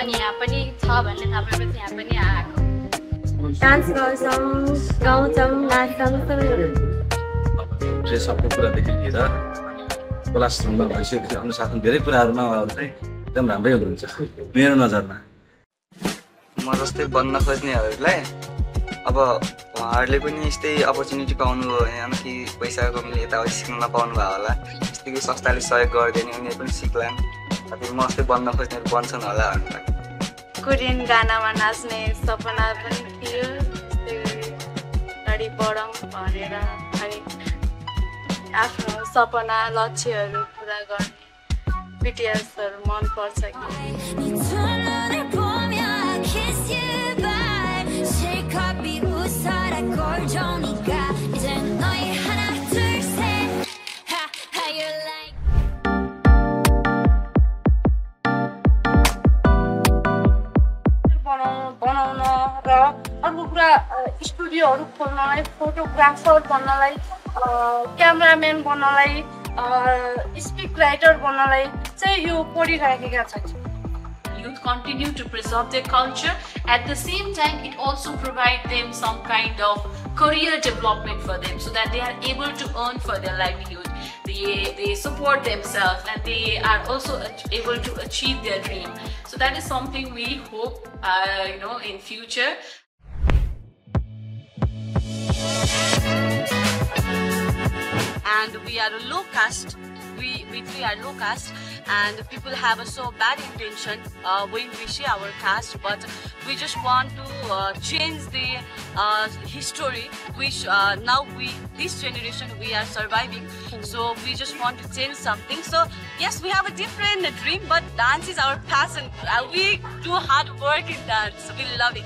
अनि यहाँ पनि छ भन्ने थाहा पाएपछि यहाँ पनि आएको डान्स गर्छौँ गाउँछौँ नाच्छौँ ड्रेसअपको कुरादेखि लिएर क्लासरुममा भइसकेपछि अनुशासन धेरै कुराहरूमा उहाँहरू चाहिँ एकदम राम्रै हुनुहुन्छ मेरो नजरमा। म जस्तै बन्न खोज्नेहरूलाई अब उहाँहरूले पनि यस्तै अपर्च्युनिटी पाउनु होइन कि पैसा कमीले यताउति सिक्न नपाउनु भयो होला, यस्तै संस्थाले सहयोग गरिदियो भने उनीहरू पनि सिक्लान्, म जस्तै बन्न खोज्नेहरू बन्छन् होला भनेर। कोरियन गानामा नाच्ने सपना पनि थियो, अगाडि बढौँ भनेर अनि आफ्नो सपना लक्ष्यहरू पुरा गर्ने बिटिएसहरू मनपर्छ कि बनाउन र अर्को कुरा स्टुडियोहरू खोल्नलाई, फोटोग्राफर बन्नलाई, क्यामेराम्यान बन्नलाई, स्क्रिप्ट राइटर बन्नलाई चाहिँ यो पढिराखेका छन्। Youth continue to preserve their culture. At the same time, it also provides them some kind of career development for them, so that they are able to earn for their livelihood. They support themselves and they are also able to achieve their dream. So that is something we hope, in future. And we are a low caste. We are low caste, and people have a so bad intention when we see our caste, but we just want to change the history which now this generation we are surviving, so we just want to change something. So yes, we have a different dream, but dance is our passion. We do hard work in dance. We love it.